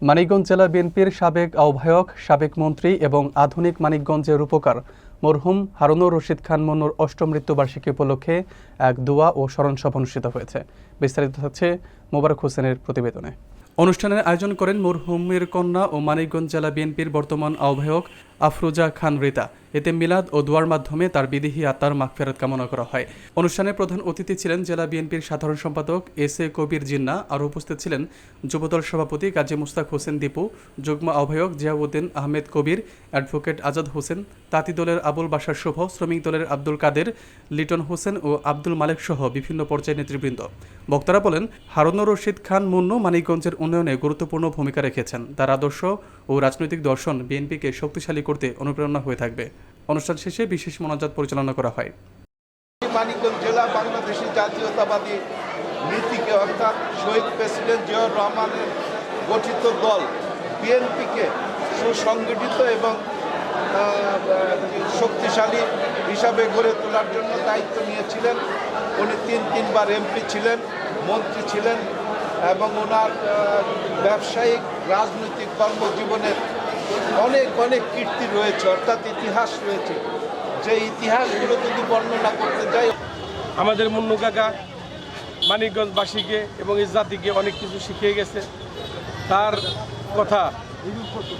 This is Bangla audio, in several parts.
মানিকগঞ্জ জেলা বিএনপির সাবেক আহ্বায়ক, সাবেক মন্ত্রী এবং আধুনিক মানিকগঞ্জের রূপকার মরহুম হারুনুর রশিদ খান মন্নুর অষ্টম মৃত্যুবার্ষিকী উপলক্ষে এক দোয়া ও স্মরণ সভা অনুষ্ঠিত হয়েছে। বিস্তারিত থাকছে মোবারক হোসেনের প্রতিবেদনে। অনুষ্ঠানের আয়োজন করেন মরহুমের কন্যা ও মানিকগঞ্জ জেলা বিএনপির বর্তমান আহ্বায়ক আফরোজা খান রিতা। এতে মিলাদ ও দোয়ার মাধ্যমে তার বিদেহী আত্মার মাগফিরাত কামনা করা হয়। অনুষ্ঠানে প্রধান অতিথি ছিলেন জেলা বিএনপির সাধারণ সম্পাদক এস.এ. কবির জিন্না। আরও উপস্থিত ছিলেন যুবদল সভাপতি কাজী মুস্তাক হোসেন দীপু, যুগ্ম আহ্বায়ক জিয়াউদ্দিন আহমেদ কবির, অ্যাডভোকেট আজাদ হোসেন, তাঁতি দলের আবুল বাশার শুভ, শ্রমিক দলের আব্দুল কাদের, লিটন হোসেন ও আব্দুল মালেক সহ বিভিন্ন পর্যায়ের নেতৃবৃন্দ। বক্তারা বলেন, হারুনুর রশিদ খান মন্নু মানিকগঞ্জের উন্নয়নে গুরুত্বপূর্ণ ভূমিকা রেখেছেন। তার আদর্শ ও রাজনৈতিক দর্শন বিএনপিকে শক্তিশালী করতে অনুপ্রেরণা হয়ে থাকবে। অনুষ্ঠান শেষে বিশেষ মোনাজাত পরিচালনা করা হয়। মানিকগঞ্জ জেলা বাংলাদেশী জাতীয়তাবাদী নীতিকে অর্থাৎ শহীদ প্রেসিডেন্ট জিয়াউর রহমানের গঠিত দল বিএনপিকে সুসংগঠিত এবং শক্তিশালী হিসাবে গড়ে তোলার জন্য দায়িত্ব নিয়েছিলেন। উনি তিনবার এমপি ছিলেন, মন্ত্রী ছিলেন এবং ওনার ব্যবসায়িক রাজনৈতিক কর্মজীবনের অনেক কীর্তি রয়েছে, অর্থাৎ ইতিহাস রয়েছে। যে ইতিহাসগুলো যদি বর্ণনা করতে যাই, আমাদের মুন্নু কাকা মানিকগঞ্জবাসীকে এবং এই জাতিকে অনেক কিছু শিখিয়ে গেছে। তার কথা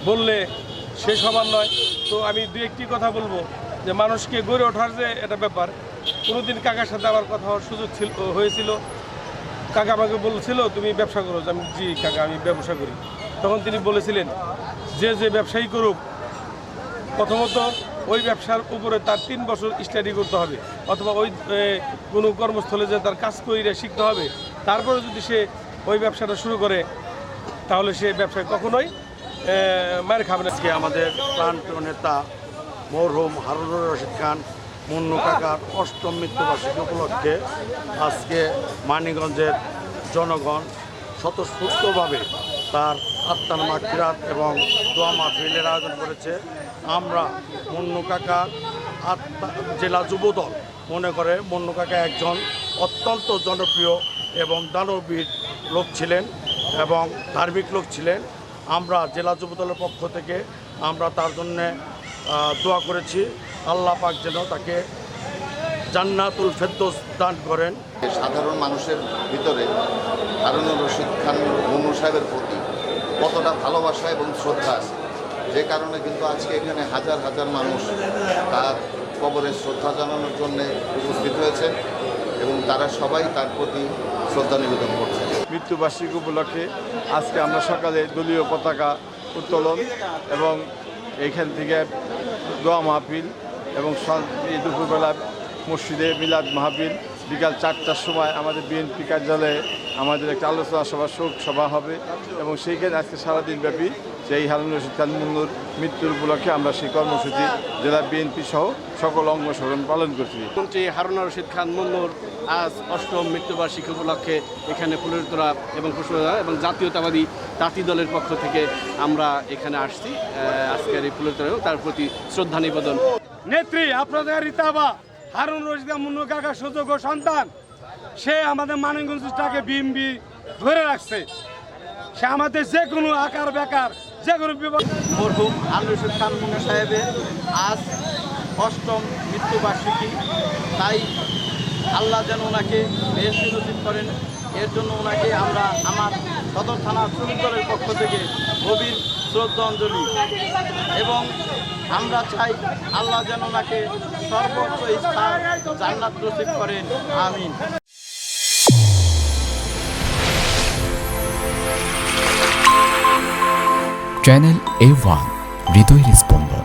বললে শেষ হবার নয়। তো আমি দু একটি কথা বলবো যে মানুষকে গড়ে ওঠার যে এটা ব্যাপার, কোনোদিন কাকার সাথে আমার কথা হওয়ার সুযোগ হয়েছিল। কাকা আমাকে বলছিল তুমি ব্যবসা করো। আমি জি কাকা আমি ব্যবসা করি। তখন তিনি বলেছিলেন যে ব্যবসায়ী করুক, প্রথমত ওই ব্যবসার উপরে তার 3 বছর স্টাডি করতে হবে, অথবা ওই কোনো কর্মস্থলে যে তার কাজ করে শিখতে হবে। তারপরে যদি সে ওই ব্যবসাটা শুরু করে তাহলে সে ব্যবসায় কখনোই মার খাবে না। আজকে আমাদের প্রাণপ্রিয় নেতা মরহুম হারুনুর রশিদ খান মুন্নু কাকার অষ্টম মৃত্যুবার্ষিকী উপলক্ষে আজকে মানিকগঞ্জের জনগণ স্বতঃস্ফূর্তভাবে তার আত্মার মাগফিরাত এবং দোয়া মাহফিলের আয়োজন করেছে। আমরা মুন্নু কাকা জেলা যুবদল মনে করে মুন্নু কাকা একজন অত্যন্ত জনপ্রিয় এবং দানবীর লোক ছিলেন এবং ধার্মিক লোক ছিলেন। আমরা জেলা যুবদলের পক্ষ থেকে আমরা তার জন্যে দোয়া করেছি, আল্লাহ পাক যেন তাকে জান্নাতুল ফেরদৌস দান করেন। সাধারণ মানুষের ভিতরে হারুনুর রশিদ খান মুন্নু সাহেবের প্রতি কতটা ভালোবাসা এবং শ্রদ্ধা আছে, যে কারণে কিন্তু আজকে এখানে হাজার হাজার মানুষ তার কবরে শ্রদ্ধা জানানোর জন্য উপস্থিত হয়েছে এবং তারা সবাই তার প্রতি শ্রদ্ধা নিবেদন করছে। মৃত্যুবার্ষিকী উপলক্ষে আজকে আমরা সকালে দলীয় পতাকা উত্তোলন এবং এইখান থেকে দোয়া মাহফিল এবং দুপুরবেলা মসজিদে মিলাদ মাহফিল, বিকাল 4টার সময় আমাদের বিএনপি কার্যালয়ে আমাদের একটা আলোচনা সভা, শোক সভা হবে এবং সেইখানে আজকে সারাদিন ব্যাপী সেই হারুনুর রশিদ খান মুন্নুর মৃত্যুর উপলক্ষে আমরা সেই কর্মসূচি জেলা বিএনপি সহ সকল অঙ্গ সংগঠন পালন করছি। মন্ত্রী হারুনুর রশিদ খান মুন্নুর আজ অষ্টম মৃত্যুবার্ষিকী উপলক্ষে এখানে ফুলের তোড়া এবং পুষ্পদান এবং জাতীয়তাবাদী তাঁতি দলের পক্ষ থেকে আমরা এখানে আসছি আজকের এই ফুলের তোড়া এবং তার প্রতি শ্রদ্ধা নিবেদন। নেত্রী আপনাদের রিতাবা হারুনুর রশিদ খান মুন্নু কাকার সুযোগ্য সন্তান, সে আমাদের মানিকগঞ্জটাকে বিএমপি ধরে রাখছে। সে আমাদের যে কোনো আকার বেকার যে কোনো বিপদ। মরহুম হারুনুর রশিদ খান মুন্নু সাহেবের আজ অষ্টম মৃত্যুবার্ষিকী, তাই আল্লাহ যেন ওনাকে বেহেশতে নসিব করেন। এর জন্য ওনাকে আমরা আমার সদর থানা শ্রমিক দলের পক্ষ থেকে গভীর শ্রদ্ধাঞ্জলি এবং আমরা চাই আল্লাহ যেন ওনাকে সর্বোচ্চ স্থান জান্নাত নসিব করেন। আমিন। চ্যানেল A1 হৃদয়ের স্পন্দন।